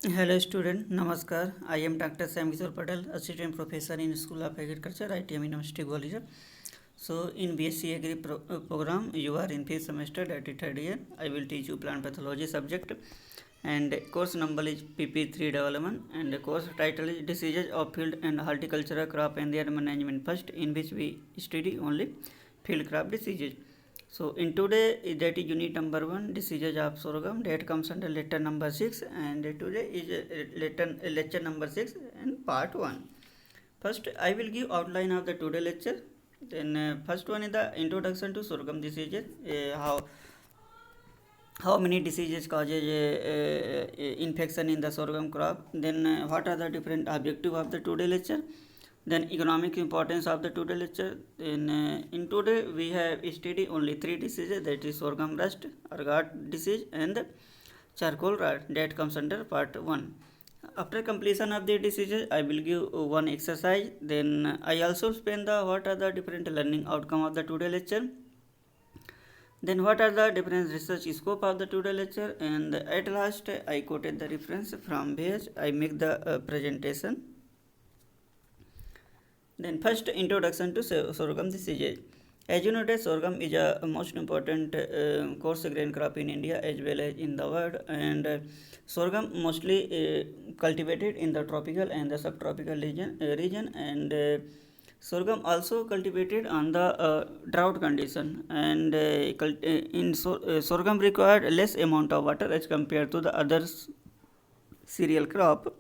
Hello student, Namaskar. I am Dr. Sam Kishore Patel, Assistant Professor in School of Agriculture, ITM University Gwalior. So in BSc Agri program, you are in 5th semester, that is third year. I will teach you plant pathology subject, and course number is PP311, and the course title is Diseases of Field and Horticultural Crop and Their Management First, in which we study only field crop diseases. So in today that is unit number 1, diseases of sorghum, that comes under lecture number 6, and today is lecture number 6 and part 1. First I will give outline of the today lecture. Then first one is the introduction to sorghum diseases, how many diseases causes infection in the sorghum crop. Then what are the different objective of the today lecture. Then economic importance of the today lecture. In today we have studied only 3 diseases, that is sorghum rust, ergot disease and charcoal rot, that comes under part 1. After completion of the diseases I will give one exercise. Then I also explain the what are the different learning outcome of the today lecture. Then what are the different research scope of the today lecture, and at last I quoted the reference from where I make the presentation. Then first introduction to sorghum diseases. As you know that sorghum is a most important coarse grain crop in India as well as in the world, and sorghum mostly cultivated in the tropical and the subtropical region, and sorghum also cultivated on the drought condition, and sorghum required less amount of water as compared to the other cereal crop.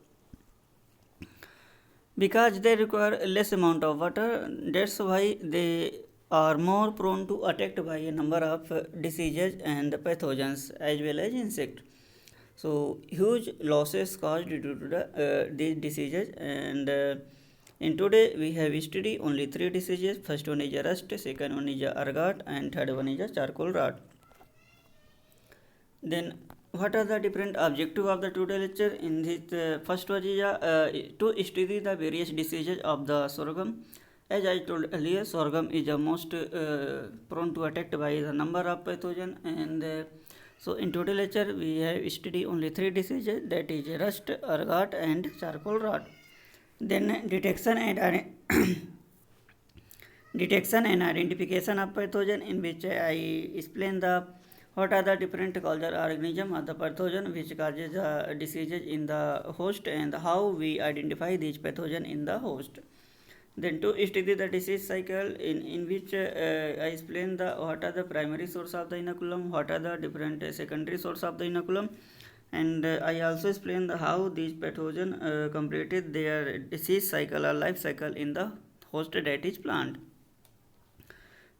Because they require less amount of water, that's why they are more prone to attacked by a number of diseases and pathogens as well as insects. So huge losses caused due to these diseases, and in today we have studied only 3 diseases. First one is a rust, second one is a ergot, and third one is a charcoal rot. Then what are the different objective of the today lecture? In this first one is to study the various diseases of the sorghum. As I told earlier, sorghum is the most prone to attacked by the number of pathogen, and so in today lecture we have studied only 3 diseases, that is rust, ergot and charcoal rot. Then detection and identification of pathogen, in which I explain the what are the different causal organism or the pathogen which causes diseases in the host, and how we identify these pathogen in the host. Then to study the disease cycle, in which I explain the what are the primary source of the inoculum, what are the different secondary source of the inoculum, and I also explain the how these pathogen completed their disease cycle or life cycle in the host, that is plant.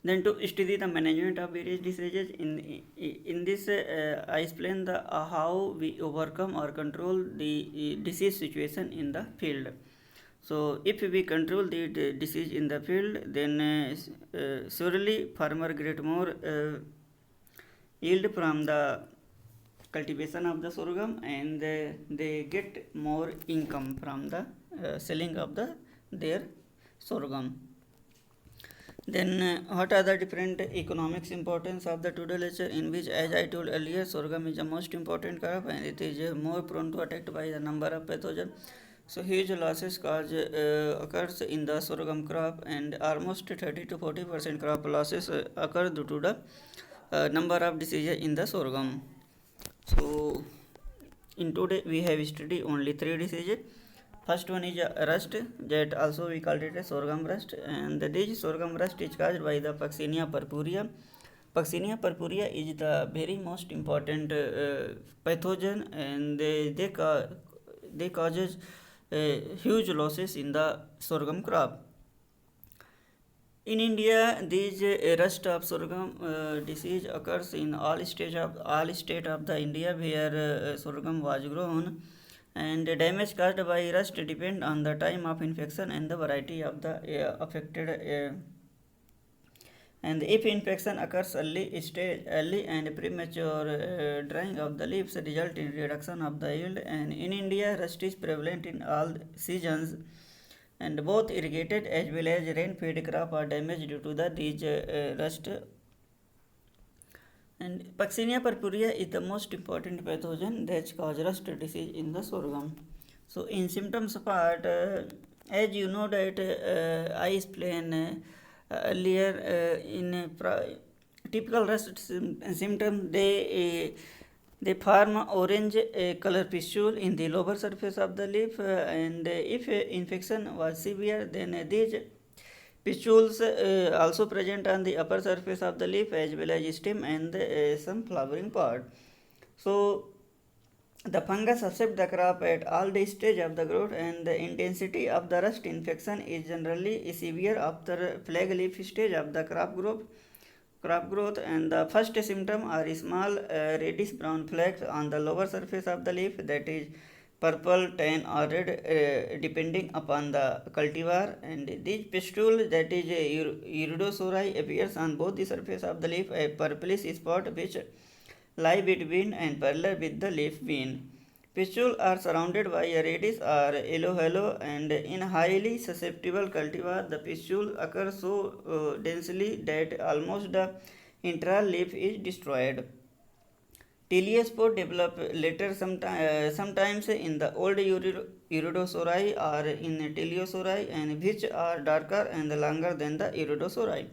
Then to study the management of various diseases, in this I explain the how we overcome or control the disease situation in the field. So if we control the disease in the field, then surely farmer get more yield from the cultivation of the sorghum, and they get more income from the selling of their sorghum. Then what are the different economics importance of the today lecture, in which as I told earlier, sorghum is the most important crop and it is more prone to attacked by the number of pathogen. So huge losses occurs in the sorghum crop, and almost 30 to 40% crop losses occur due to the number of diseases in the sorghum. So in today we have studied only 3 diseases. First one is rust, that also we called it a sorghum rust, and this sorghum rust is caused by the Puccinia purpurea. Puccinia purpurea is the very most important pathogen, and they causes huge losses in the sorghum crop. In India, this rust of sorghum disease occurs in all state of the India where sorghum was grown, and the damage caused by rust depend on the time of infection and the variety of the affected. And if infection occurs early and premature drying of the leaves result in reduction of the yield. And in India, rust is prevalent in all seasons, and both irrigated as well as rain-fed crop are damaged due to these rust. And Puccinia purpurea is the most important pathogen that causes rust disease in the sorghum. So in symptoms part, as you know that I explained earlier in typical rust symptom, they form orange color pustule in the lower surface of the leaf, and if infection was severe, then these pustules also present on the upper surface of the leaf as well as stem and some flowering part. So the fungus accepts the crop at all the stage of the growth, and the intensity of the rust infection is generally severe after flag leaf stage of the crop growth, and the first symptom are small reddish brown flecks on the lower surface of the leaf, that is purple, tan or red depending upon the cultivar, and these pustules, that is iridosauri, appears on both the surface of the leaf, a purplish spot which lie between and parallel with the leaf vein. Pustules are surrounded by a reddish or yellow halo, and in highly susceptible cultivar, the pustule occurs so densely that almost the entire leaf is destroyed. Teliospore develop later sometimes in the old iridosauri or in teleosauri, and which are darker and longer than the iridosauri.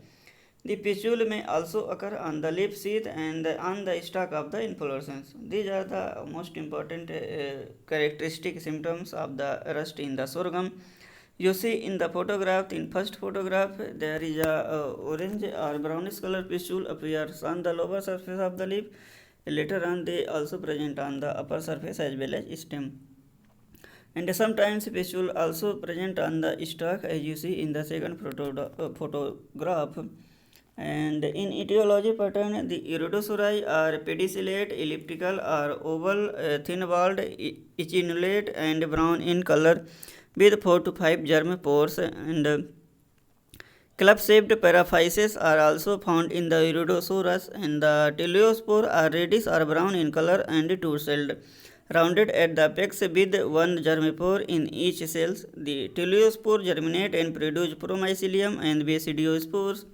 The pistule may also occur on the leaf sheath and on the stalk of the inflorescence. These are the most important characteristic symptoms of the rust in the sorghum. You see in the photograph, in first photograph, there is a orange or brownish color pistule appears on the lower surface of the leaf. Later on, they also present on the upper surface as well as stem. And sometimes pistule also present on the stalk, as you see in the second photograph. And in etiology pattern, the iridosauri are pedicellate, elliptical or oval, thin-walled, echinulate and brown in color with 4 to 5 germ pores, and club-shaped paraphyses are also found in the iridosaurus, and the teleospore are reddish or brown in color and two-celled, rounded at the apex with one germpore in each cell. The teleospore germinate and produce promycelium and basidiospores.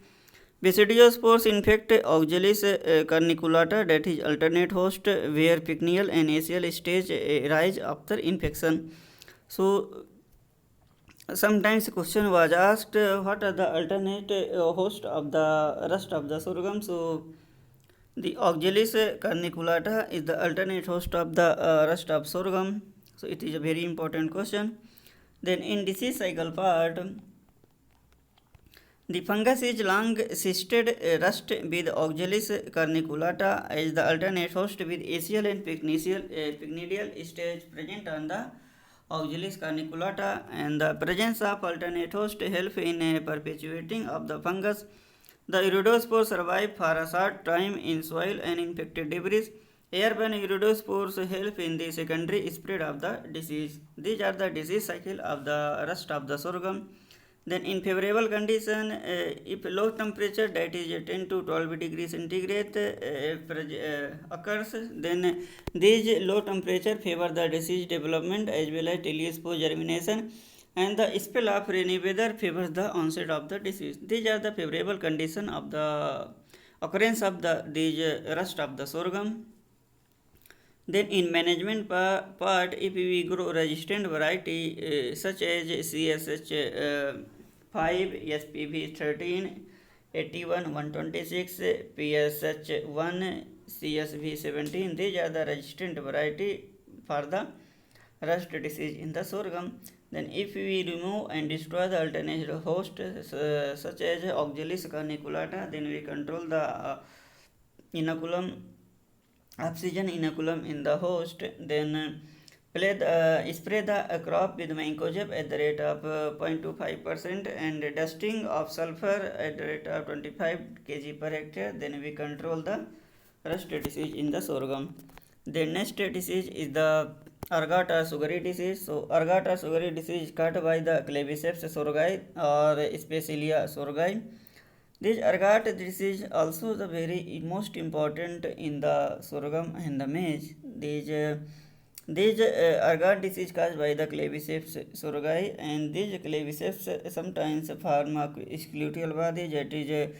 Basidiospores infect Oxalis corniculata, that is alternate host, where pycnial and axial stage arise after infection. So sometimes question was asked, what are the alternate host of the rust of the sorghum? So the Oxalis corniculata is the alternate host of the rust of sorghum. So it is a very important question. Then in disease cycle part, the fungus is long-cysted rust with Oxalis corniculata as the alternate host, with axial and pycnidal stage present on the Oxalis corniculata, and the presence of alternate host help in perpetuating of the fungus. The iridospores survive for a short time in soil and infected debris. Airborne iridospores help in the secondary spread of the disease. These are the disease cycle of the rust of the sorghum. Then in favorable condition, if low temperature, that is 10 to 12 degrees centigrade occurs, then these low temperature favor the disease development as well as teliospore germination, and the spell of rainy weather favors the onset of the disease. These are the favorable condition of the occurrence of these rust of the sorghum. Then in management part, if we grow resistant variety such as CSH 5, SPV 13, 81, 126, PSH 1, CSV 17, these are the resistant variety for the rust disease in the sorghum. Then if we remove and destroy the alternate host such as Oxalis corniculata, then we control the inoculum, oxygen inoculum in the host. Then spray the crop with mancozeb at the rate of 0.25% and dusting of sulfur at the rate of 25 kg per hectare. Then we control the rust disease in the sorghum. The next disease is the ergot or sugary disease. So ergot or sugary disease is caused by the Claviceps sorghai or Specilia sorghai. This ergot disease also the very most important in the sorghum and the maize. These ergot disease caused by the Claviceps sorghai, and these Claviceps sometimes form a sclerotial body, that is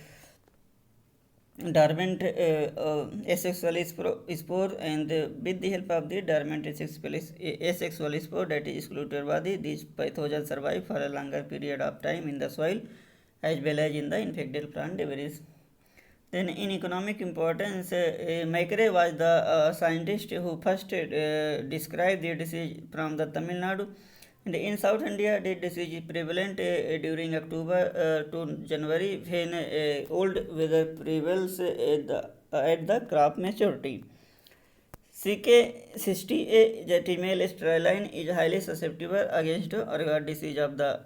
dormant asexual spore, and with the help of the dormant asexual spore that is excluded body, these pathogens survive for a longer period of time in the soil as well as in the infected plant debris. Then in economic importance, Maikare was the scientist who first described the disease from the Tamil Nadu. And in South India, the disease is prevalent during October to January when old weather prevails at the crop maturity. CK60A, the female sterline, is highly susceptible against ergot disease of the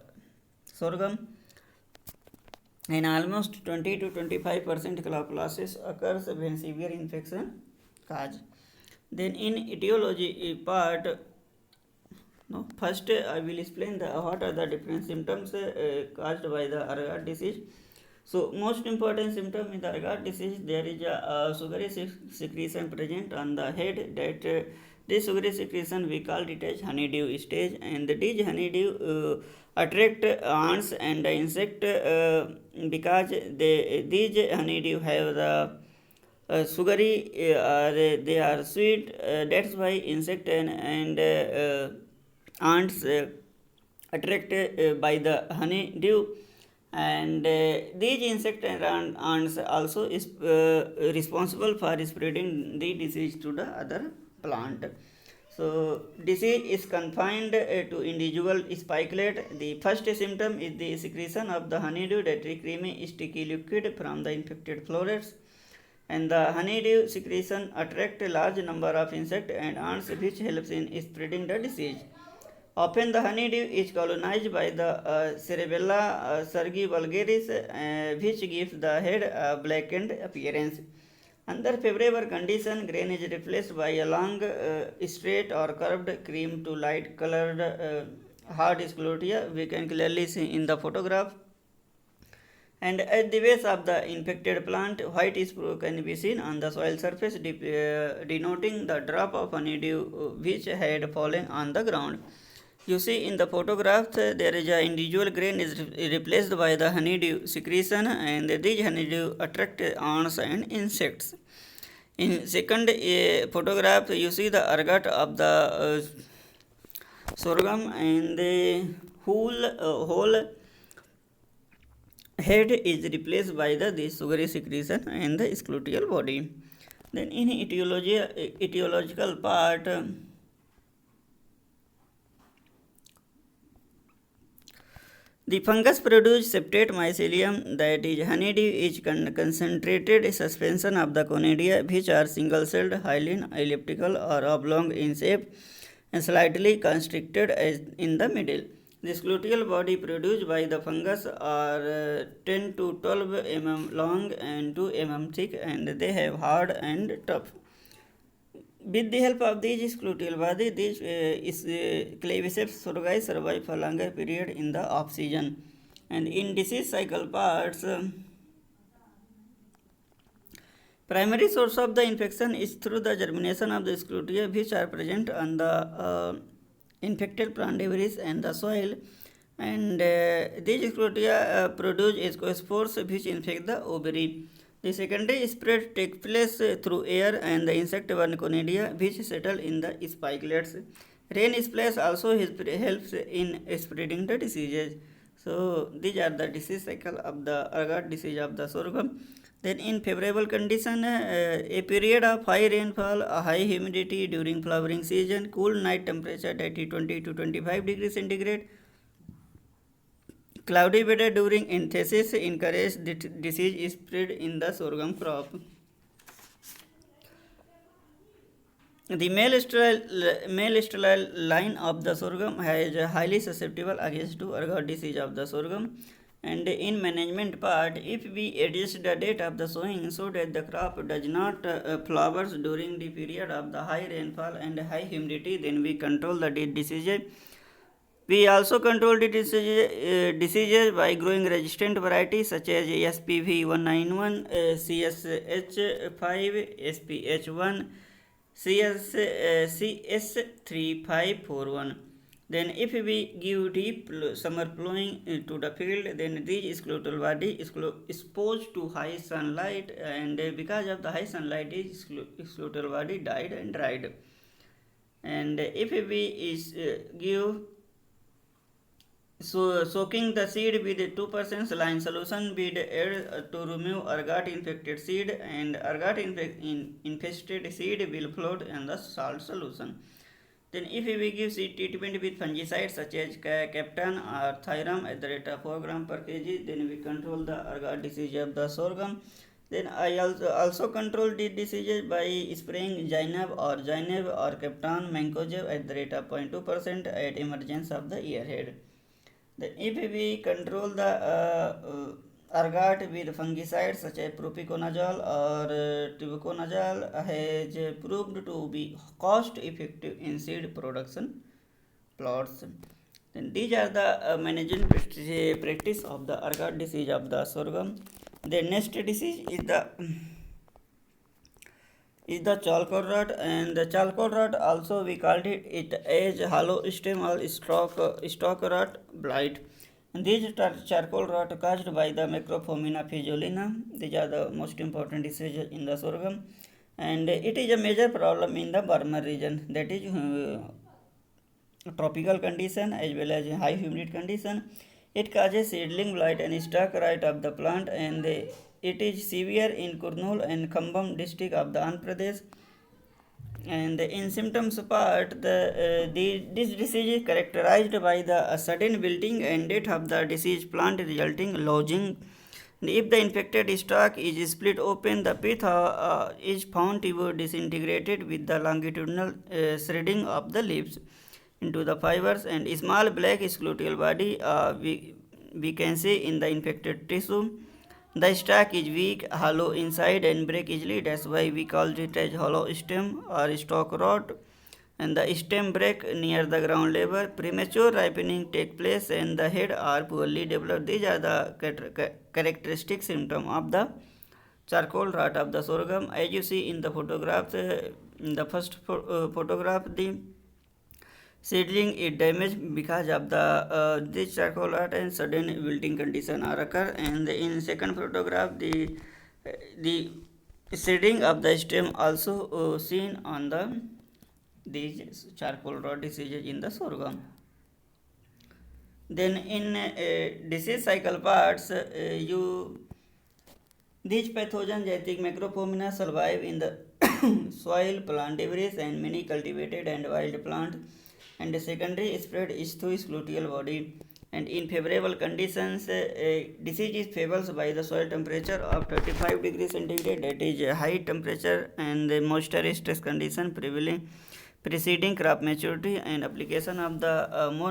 sorghum, and almost 20 to 25% crop losses occurs when severe infection cause. Then in etiology part, first I will explain what are the different symptoms caused by the ergot disease. So most important symptom in the ergot disease, there is a sugary secretion present on the head. That this sugary secretion we call it as honeydew stage, and these honeydew attract ants and insect because these honeydew have the sugary or they are sweet. That's why insect and ants attracted by the honeydew, and these insect and ants also is responsible for spreading the disease to the other plant. So disease is confined to individual spikelets. The first symptom is the secretion of the honeydew, that is creamy sticky liquid from the infected flowers, and the honeydew secretion attract a large number of insects and ants, which helps in spreading the disease. Often the honeydew is colonized by the Cerebella sergi vulgaris, which gives the head a blackened appearance. Under favorable condition, grain is replaced by a long, straight or curved cream to light colored hard sclerotia. We can clearly see in the photograph. And at the base of the infected plant, white spore can be seen on the soil surface, denoting the drop of honeydew which had fallen on the ground. You see in the photograph, there is a individual grain is replaced by the honeydew secretion, and these honeydew attract ants and insects. In second photograph, you see the ergot of the sorghum, and the whole head is replaced by the sugary secretion and the sclerotial body. Then in etiological part, the fungus produces septate mycelium, that is honeydew is concentrated suspension of the conidia, which are single-celled, highly elliptical or oblong in shape and slightly constricted as in the middle. The sclerotial body produced by the fungus are 10 to 12 mm long and 2 mm thick, and they have hard and tough. With the help of these sclerotial body, these Claviceps sorghum survive for longer period in the off season. And in disease cycle parts, primary source of the infection is through the germination of the sclerotia, which are present on the infected plant debris and the soil, and these sclerotia produce ascospores which infect the ovary. The secondary spread takes place through air and the insect-borne conidia, which settle in the spikelets. Rain splash also helps in spreading the diseases. So these are the disease cycle of the ergot disease of the sorghum. Then in favorable condition, a period of high rainfall, a high humidity during flowering season, cool night temperature that is 20 to 25 degrees centigrade, cloudy weather during anthesis encourage disease spread in the sorghum crop. The male sterile line of the sorghum is highly susceptible against to ergot disease of the sorghum. And in management part, if we adjust the date of the sowing so that the crop does not flowers during the period of the high rainfall and high humidity, then we control the disease. We also control the diseases by growing resistant varieties such as SPV 191, CSH5, SPH1, CS3541. Then if we give deep summer plowing to the field, then these skeletal body is exposed to high sunlight, and because of the high sunlight, this skeletal body died and dried. And if we give soaking the seed with 2% saline solution with air to remove ergot infected seed, and ergot infested seed will float in the salt solution. Then if we give seed treatment with fungicides such as Captan or Thyram at the rate of 4 gram per kg, then we control the ergot disease of the sorghum. Then I also control the diseases by spraying Zineb or Captan Mancozeb at the rate of 0.2% at emergence of the earhead. Then if we control the ergot with fungicides such as propiconazole or tibuconazole has proved to be cost effective in seed production plots. Then these are the management practice of the ergot disease of the sorghum. The next disease is the charcoal rot, and the charcoal rot also we called it as hollow stem or stalk rot blight. And these charcoal rot caused by the Macrophomina physiolina. These are the most important diseases in the sorghum, and it is a major problem in the Burma region, that is tropical condition as well as high humid condition. It causes seedling blight and stalk rot of the plant, and it is severe in Kurnool and Khambam district of the Andhra Pradesh. And in symptoms part, this disease is characterized by the sudden wilting and death of the diseased plant resulting lodging. If the infected stalk is split open, the pith is found to be disintegrated with the longitudinal shredding of the leaves into the fibers, and small black skeletal body we can see in the infected tissue. The stalk is weak, hollow inside and break easily. That's why we call it as hollow stem or stalk rot. And the stem break near the ground level. Premature ripening take place and the head are poorly developed. These are the characteristic symptoms of the charcoal rot of the sorghum. As you see in the photographs, in the first photograph, the seedling is damaged because of the this charcoal rot and sudden wilting condition are occur. And in second photograph, the seeding of the stem also seen on the these charcoal rot diseases in the sorghum. Then in disease cycle parts, these pathogens like Macrophomina survive in the soil, plant debris, and many cultivated and wild plant. And the secondary spread is through gluteal body. And in favorable conditions, disease is favored by the soil temperature of 35 degrees centigrade, that is high temperature, and the moisture stress condition prevailing preceding crop maturity, and application of the more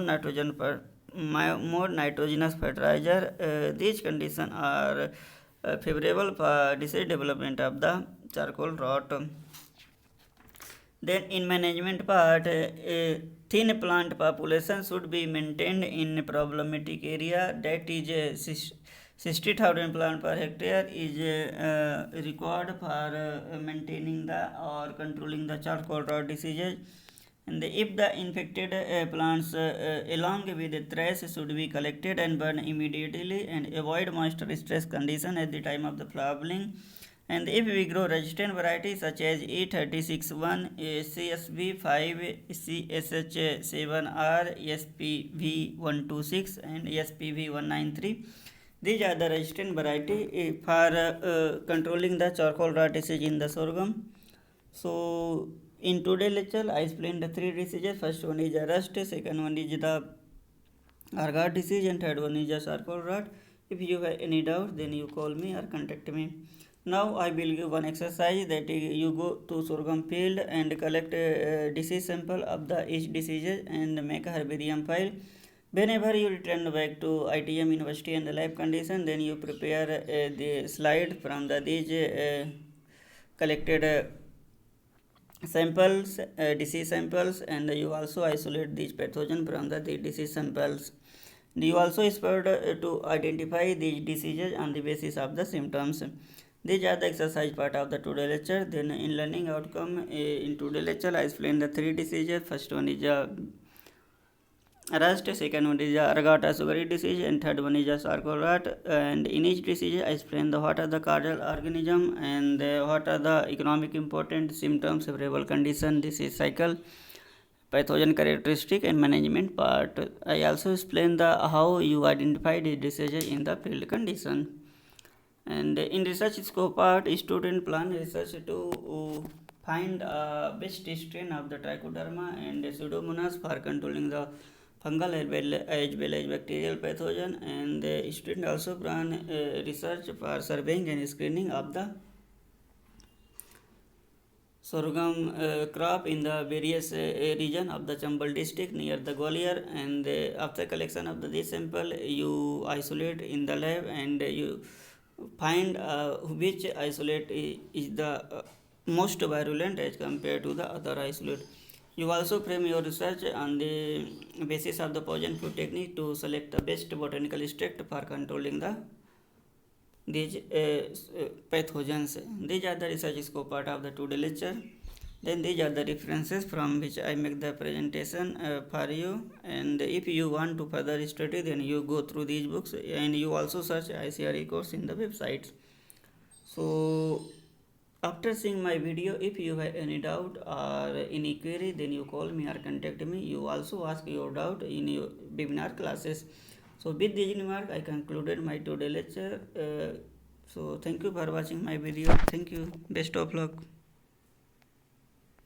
nitrogenous fertilizer. These conditions are favorable for disease development of the charcoal rot. Then in management part, thin plant population should be maintained in problematic area, that is 60,000 plant per hectare is required for maintaining the or controlling the charcoal rot diseases. And if the infected plants along with the trash should be collected and burned immediately, and avoid moisture stress condition at the time of the flowering. And if we grow resistant varieties such as E36-1, CSV5, CSH7R, SPV126 and SPV193, these are the resistant variety for controlling the charcoal rot disease in the sorghum. So in today's lecture, I explained the three diseases. First one is the rust, second one is the ergot disease, and third one is the charcoal rot. If you have any doubt, then you call me or contact me. Now I will give one exercise, that you go to sorghum field and collect a disease sample of the each diseases and make a herbarium file. Whenever you return back to ITM University and the lab condition, then you prepare the slide from these collected samples, disease samples, and you also isolate these pathogen from the disease samples. You also expect to identify these diseases on the basis of the symptoms. These are the exercise part of the today lecture. Then in learning outcome, in today lecture I explained the three diseases. First one is rust, second one is argata sugary disease, and third one is charcoal rot. And in each disease I explain the what are the causal organism and what are the economic important symptoms, favorable condition, disease cycle, pathogen characteristic and management part. I also explain the how you identify the diseases in the field condition. And in research scope part, student plan research to find best strain of the trichoderma and pseudomonas for controlling the fungal as well as bacterial pathogen. And the student also plan research for surveying and screening of the sorghum crop in the various region of the Chambal district near the Gwalior. And after collection of this sample, you isolate in the lab and you find which isolate is the most virulent as compared to the other isolate. You also frame your research on the basis of the poison food technique to select the best botanical extract for controlling these pathogens. These are the research scope part of the today lecture. Then these are the references from which I make the presentation for you. And if you want to further study, then you go through these books and you also search ICRE course in the websites. So after seeing my video, if you have any doubt or any query, then you call me or contact me. You also ask your doubt in your webinar classes. So with this remark, I concluded my today lecture. So thank you for watching my video. Thank you. Best of luck.